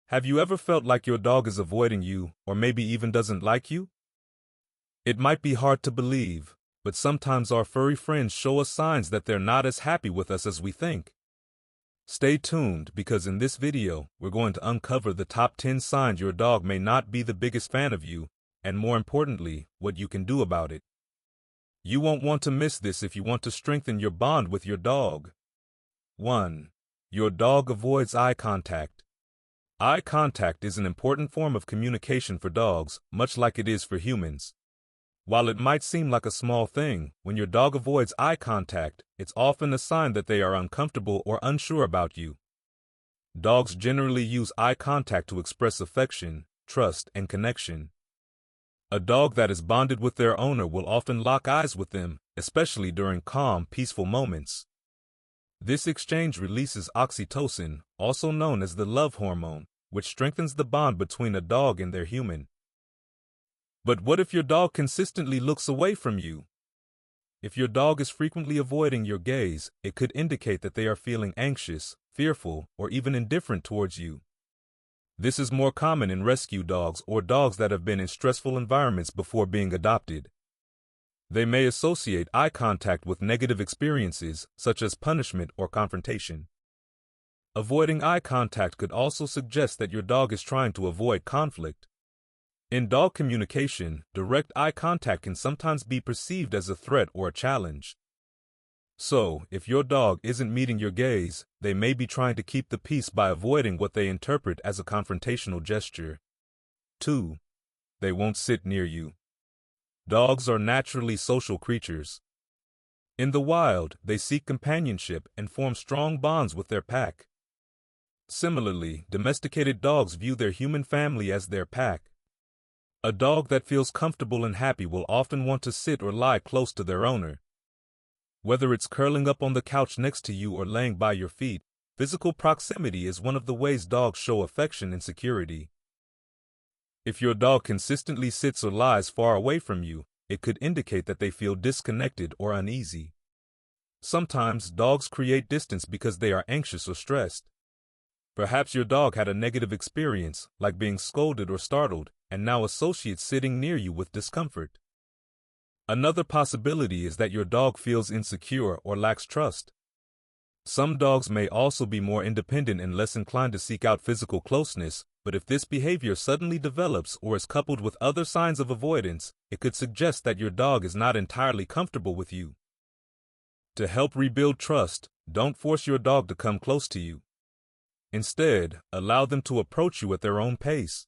Have you ever felt like your dog is avoiding you, or maybe even doesn't like you? It might be hard to believe, but sometimes our furry friends show us signs that they're not as happy with us as we think. Stay tuned, because in this video, we're going to uncover the top 10 signs your dog may not be the biggest fan of you, and more importantly, what you can do about it. You won't want to miss this if you want to strengthen your bond with your dog. 1. Your dog avoids eye contact. Eye contact is an important form of communication for dogs, much like it is for humans. While it might seem like a small thing, when your dog avoids eye contact, it's often a sign that they are uncomfortable or unsure about you. Dogs generally use eye contact to express affection, trust, and connection. A dog that is bonded with their owner will often lock eyes with them, especially during calm, peaceful moments. This exchange releases oxytocin, also known as the love hormone, which strengthens the bond between a dog and their human. But what if your dog consistently looks away from you? If your dog is frequently avoiding your gaze, it could indicate that they are feeling anxious, fearful, or even indifferent towards you. This is more common in rescue dogs or dogs that have been in stressful environments before being adopted. They may associate eye contact with negative experiences, such as punishment or confrontation. Avoiding eye contact could also suggest that your dog is trying to avoid conflict. In dog communication, direct eye contact can sometimes be perceived as a threat or a challenge. So, if your dog isn't meeting your gaze, they may be trying to keep the peace by avoiding what they interpret as a confrontational gesture. 2. They won't sit near you. Dogs are naturally social creatures. In the wild, they seek companionship and form strong bonds with their pack. Similarly, domesticated dogs view their human family as their pack. A dog that feels comfortable and happy will often want to sit or lie close to their owner. Whether it's curling up on the couch next to you or laying by your feet, physical proximity is one of the ways dogs show affection and security. If your dog consistently sits or lies far away from you, it could indicate that they feel disconnected or uneasy. Sometimes dogs create distance because they are anxious or stressed. Perhaps your dog had a negative experience, like being scolded or startled, and now associates sitting near you with discomfort. Another possibility is that your dog feels insecure or lacks trust. Some dogs may also be more independent and less inclined to seek out physical closeness, but if this behavior suddenly develops or is coupled with other signs of avoidance, it could suggest that your dog is not entirely comfortable with you. To help rebuild trust, don't force your dog to come close to you. Instead, allow them to approach you at their own pace.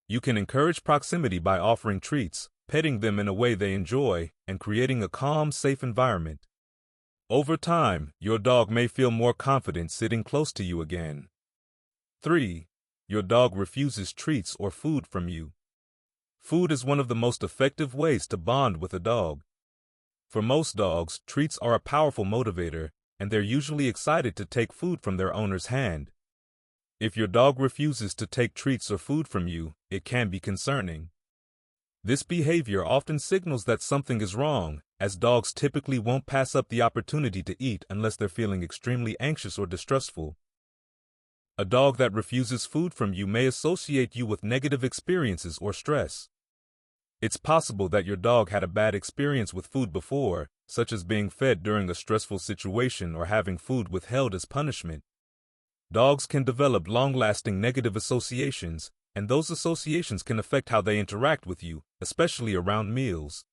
You can encourage proximity by offering treats, petting them in a way they enjoy, and creating a calm, safe environment. Over time, your dog may feel more confident sitting close to you again. 3. Your dog refuses treats or food from you. Food is one of the most effective ways to bond with a dog. For most dogs, treats are a powerful motivator, and they're usually excited to take food from their owner's hand. If your dog refuses to take treats or food from you, it can be concerning. This behavior often signals that something is wrong, as dogs typically won't pass up the opportunity to eat unless they're feeling extremely anxious or distrustful. A dog that refuses food from you may associate you with negative experiences or stress. It's possible that your dog had a bad experience with food before, such as being fed during a stressful situation or having food withheld as punishment. Dogs can develop long-lasting negative associations, and those associations can affect how they interact with you, especially around meals.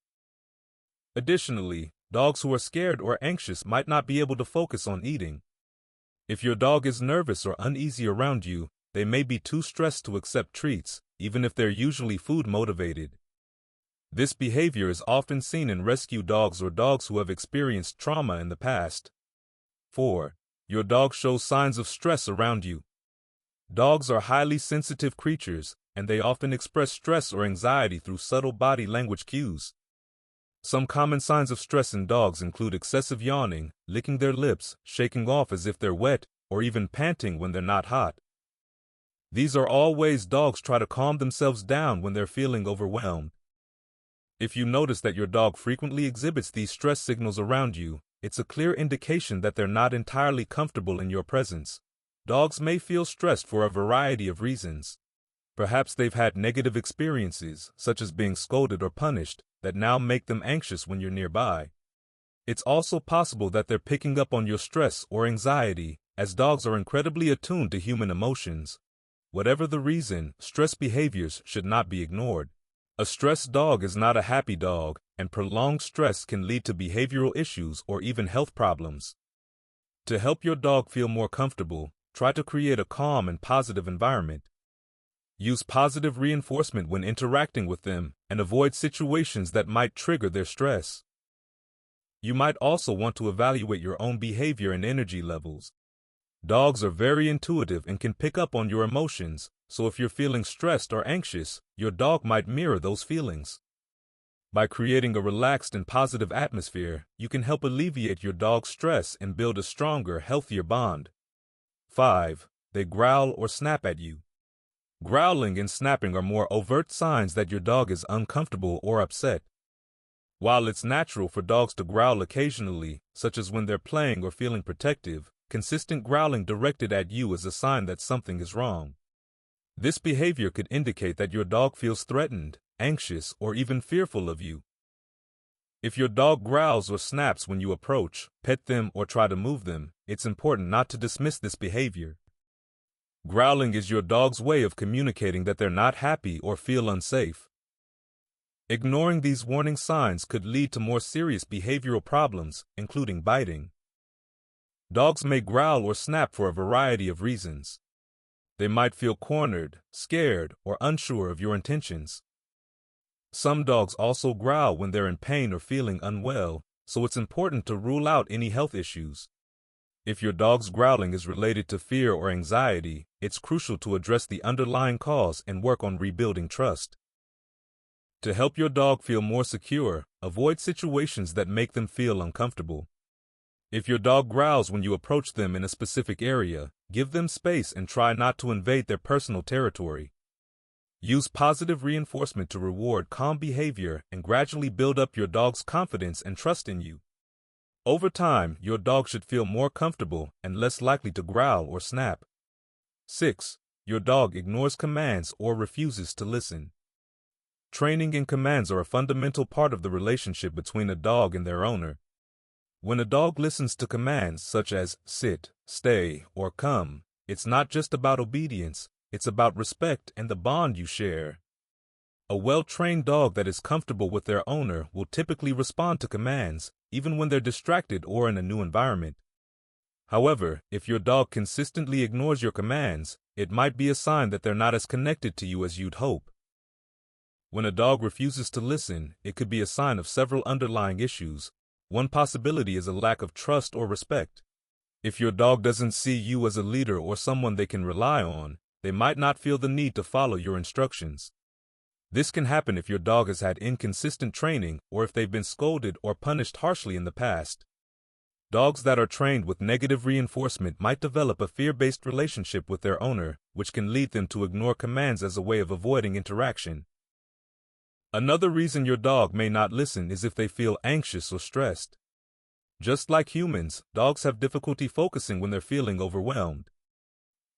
Additionally, dogs who are scared or anxious might not be able to focus on eating. If your dog is nervous or uneasy around you, they may be too stressed to accept treats, even if they're usually food-motivated. This behavior is often seen in rescue dogs or dogs who have experienced trauma in the past. 4. Your dog shows signs of stress around you. Dogs are highly sensitive creatures, and they often express stress or anxiety through subtle body language cues. Some common signs of stress in dogs include excessive yawning, licking their lips, shaking off as if they're wet, or even panting when they're not hot. These are all ways dogs try to calm themselves down when they're feeling overwhelmed. If you notice that your dog frequently exhibits these stress signals around you, it's a clear indication that they're not entirely comfortable in your presence. Dogs may feel stressed for a variety of reasons. Perhaps they've had negative experiences, such as being scolded or punished, that now make them anxious when you're nearby. It's also possible that they're picking up on your stress or anxiety, as dogs are incredibly attuned to human emotions. Whatever the reason, stress behaviors should not be ignored. A stressed dog is not a happy dog, and prolonged stress can lead to behavioral issues or even health problems. To help your dog feel more comfortable, try to create a calm and positive environment. Use positive reinforcement when interacting with them and avoid situations that might trigger their stress. You might also want to evaluate your own behavior and energy levels. Dogs are very intuitive and can pick up on your emotions, so if you're feeling stressed or anxious, your dog might mirror those feelings. By creating a relaxed and positive atmosphere, you can help alleviate your dog's stress and build a stronger, healthier bond. 5. They growl or snap at you. Growling and snapping are more overt signs that your dog is uncomfortable or upset. While it's natural for dogs to growl occasionally, such as when they're playing or feeling protective, consistent growling directed at you is a sign that something is wrong. This behavior could indicate that your dog feels threatened, anxious, or even fearful of you. If your dog growls or snaps when you approach, pet them, or try to move them, it's important not to dismiss this behavior. Growling is your dog's way of communicating that they're not happy or feel unsafe. Ignoring these warning signs could lead to more serious behavioral problems, including biting. Dogs may growl or snap for a variety of reasons. They might feel cornered, scared, or unsure of your intentions. Some dogs also growl when they're in pain or feeling unwell, so it's important to rule out any health issues. If your dog's growling is related to fear or anxiety, it's crucial to address the underlying cause and work on rebuilding trust. To help your dog feel more secure, avoid situations that make them feel uncomfortable. If your dog growls when you approach them in a specific area, give them space and try not to invade their personal territory. Use positive reinforcement to reward calm behavior and gradually build up your dog's confidence and trust in you. Over time, your dog should feel more comfortable and less likely to growl or snap. 6. Your dog ignores commands or refuses to listen. Training and commands are a fundamental part of the relationship between a dog and their owner. When a dog listens to commands such as sit, stay, or come, it's not just about obedience, it's about respect and the bond you share. A well-trained dog that is comfortable with their owner will typically respond to commands, even when they're distracted or in a new environment. However, if your dog consistently ignores your commands, it might be a sign that they're not as connected to you as you'd hope. When a dog refuses to listen, it could be a sign of several underlying issues. One possibility is a lack of trust or respect. If your dog doesn't see you as a leader or someone they can rely on, they might not feel the need to follow your instructions. This can happen if your dog has had inconsistent training or if they've been scolded or punished harshly in the past. Dogs that are trained with negative reinforcement might develop a fear-based relationship with their owner, which can lead them to ignore commands as a way of avoiding interaction. Another reason your dog may not listen is if they feel anxious or stressed. Just like humans, dogs have difficulty focusing when they're feeling overwhelmed.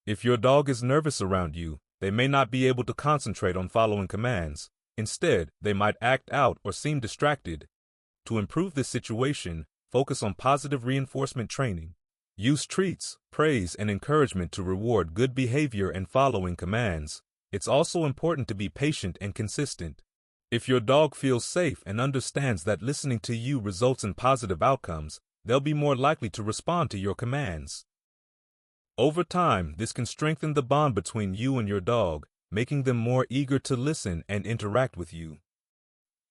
If your dog is nervous around you, they may not be able to concentrate on following commands. Instead, they might act out or seem distracted. To improve this situation, focus on positive reinforcement training. Use treats, praise, and encouragement to reward good behavior and following commands. It's also important to be patient and consistent. If your dog feels safe and understands that listening to you results in positive outcomes, they'll be more likely to respond to your commands. Over time, this can strengthen the bond between you and your dog, making them more eager to listen and interact with you.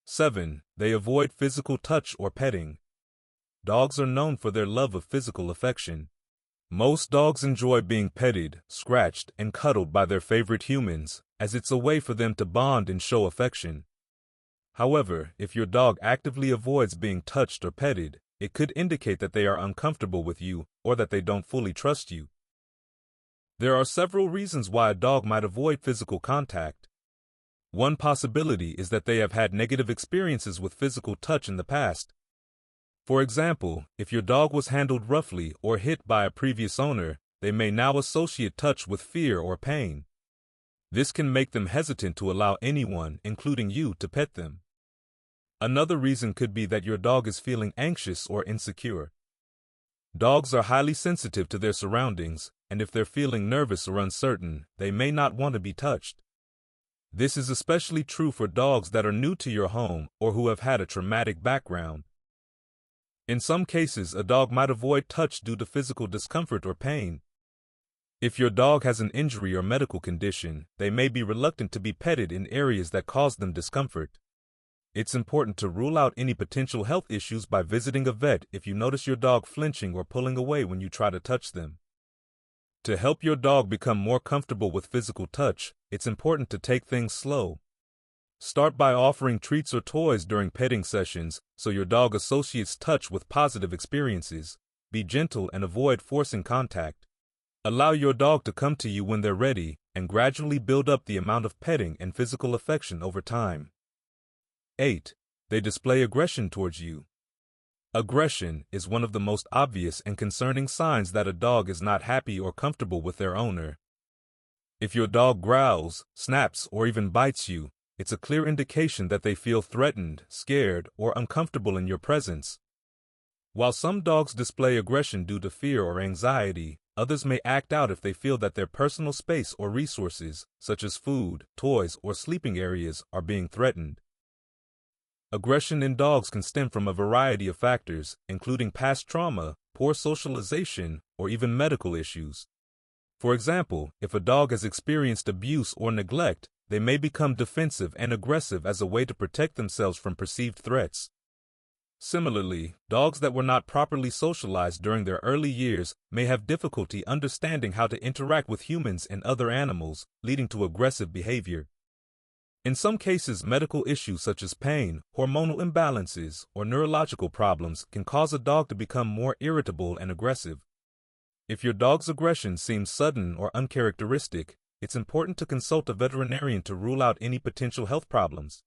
7. They avoid physical touch or petting. Dogs are known for their love of physical affection. Most dogs enjoy being petted, scratched, and cuddled by their favorite humans, as it's a way for them to bond and show affection. However, if your dog actively avoids being touched or petted, it could indicate that they are uncomfortable with you or that they don't fully trust you. There are several reasons why a dog might avoid physical contact. One possibility is that they have had negative experiences with physical touch in the past. For example, if your dog was handled roughly or hit by a previous owner, they may now associate touch with fear or pain. This can make them hesitant to allow anyone, including you, to pet them. Another reason could be that your dog is feeling anxious or insecure. Dogs are highly sensitive to their surroundings, and if they're feeling nervous or uncertain, they may not want to be touched. This is especially true for dogs that are new to your home or who have had a traumatic background. In some cases, a dog might avoid touch due to physical discomfort or pain. If your dog has an injury or medical condition, they may be reluctant to be petted in areas that cause them discomfort. It's important to rule out any potential health issues by visiting a vet if you notice your dog flinching or pulling away when you try to touch them. To help your dog become more comfortable with physical touch, it's important to take things slow. Start by offering treats or toys during petting sessions so your dog associates touch with positive experiences. Be gentle and avoid forcing contact. Allow your dog to come to you when they're ready and gradually build up the amount of petting and physical affection over time. 8. They display aggression towards you. Aggression is one of the most obvious and concerning signs that a dog is not happy or comfortable with their owner. If your dog growls, snaps, or even bites you, it's a clear indication that they feel threatened, scared, or uncomfortable in your presence. While some dogs display aggression due to fear or anxiety, others may act out if they feel that their personal space or resources, such as food, toys, or sleeping areas, are being threatened. Aggression in dogs can stem from a variety of factors, including past trauma, poor socialization, or even medical issues. For example, if a dog has experienced abuse or neglect, they may become defensive and aggressive as a way to protect themselves from perceived threats. Similarly, dogs that were not properly socialized during their early years may have difficulty understanding how to interact with humans and other animals, leading to aggressive behavior. In some cases, medical issues such as pain, hormonal imbalances, or neurological problems can cause a dog to become more irritable and aggressive. If your dog's aggression seems sudden or uncharacteristic, it's important to consult a veterinarian to rule out any potential health problems.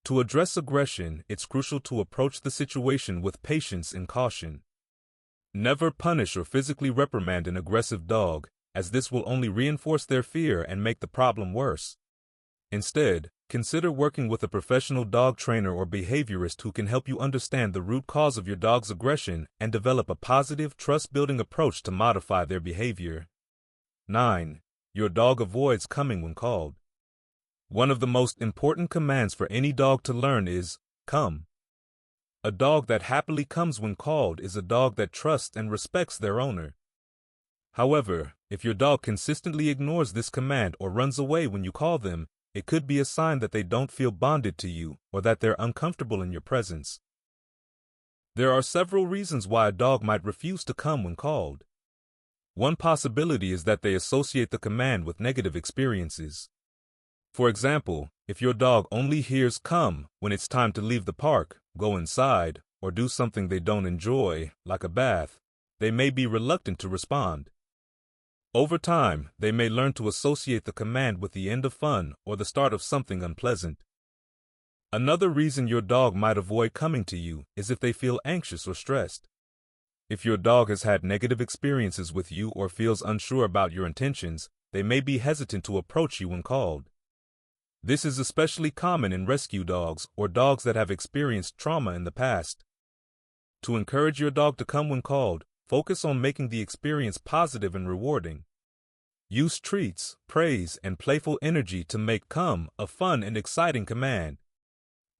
To address aggression, it's crucial to approach the situation with patience and caution. Never punish or physically reprimand an aggressive dog, as this will only reinforce their fear and make the problem worse. Instead, consider working with a professional dog trainer or behaviorist who can help you understand the root cause of your dog's aggression and develop a positive, trust-building approach to modify their behavior. 9. Your dog avoids coming when called. One of the most important commands for any dog to learn is, come. A dog that happily comes when called is a dog that trusts and respects their owner. However, if your dog consistently ignores this command or runs away when you call them, it could be a sign that they don't feel bonded to you or that they're uncomfortable in your presence. There are several reasons why a dog might refuse to come when called. One possibility is that they associate the command with negative experiences. For example, if your dog only hears come when it's time to leave the park, go inside, or do something they don't enjoy, like a bath, they may be reluctant to respond. Over time, they may learn to associate the command with the end of fun or the start of something unpleasant. Another reason your dog might avoid coming to you is if they feel anxious or stressed. If your dog has had negative experiences with you or feels unsure about your intentions, they may be hesitant to approach you when called. This is especially common in rescue dogs or dogs that have experienced trauma in the past. To encourage your dog to come when called, focus on making the experience positive and rewarding. Use treats, praise, and playful energy to make come a fun and exciting command.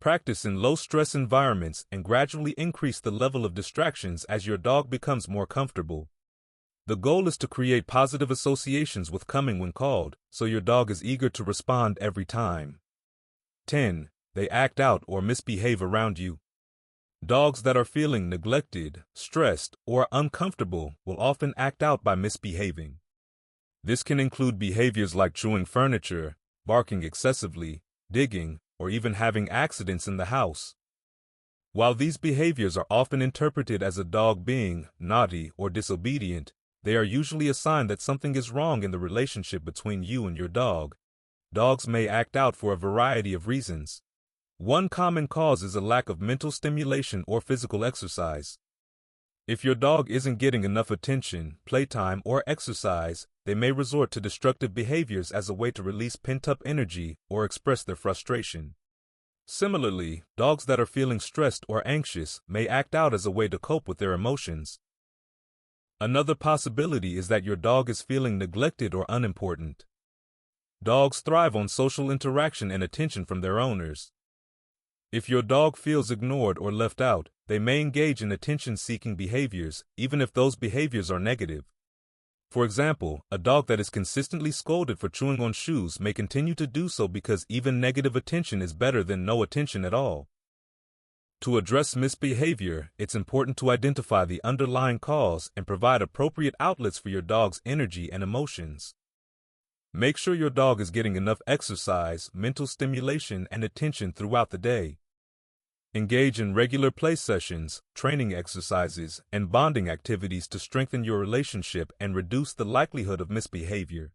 Practice in low-stress environments and gradually increase the level of distractions as your dog becomes more comfortable. The goal is to create positive associations with coming when called, so your dog is eager to respond every time. 10. They act out or misbehave around you. Dogs that are feeling neglected, stressed, or uncomfortable will often act out by misbehaving. This can include behaviors like chewing furniture, barking excessively, digging, or even having accidents in the house. While these behaviors are often interpreted as a dog being naughty or disobedient, they are usually a sign that something is wrong in the relationship between you and your dog. Dogs may act out for a variety of reasons. One common cause is a lack of mental stimulation or physical exercise. If your dog isn't getting enough attention, playtime, or exercise, they may resort to destructive behaviors as a way to release pent-up energy or express their frustration. Similarly, dogs that are feeling stressed or anxious may act out as a way to cope with their emotions. Another possibility is that your dog is feeling neglected or unimportant. Dogs thrive on social interaction and attention from their owners. If your dog feels ignored or left out, they may engage in attention-seeking behaviors, even if those behaviors are negative. For example, a dog that is consistently scolded for chewing on shoes may continue to do so because even negative attention is better than no attention at all. To address misbehavior, it's important to identify the underlying cause and provide appropriate outlets for your dog's energy and emotions. Make sure your dog is getting enough exercise, mental stimulation, and attention throughout the day. Engage in regular play sessions, training exercises, and bonding activities to strengthen your relationship and reduce the likelihood of misbehavior.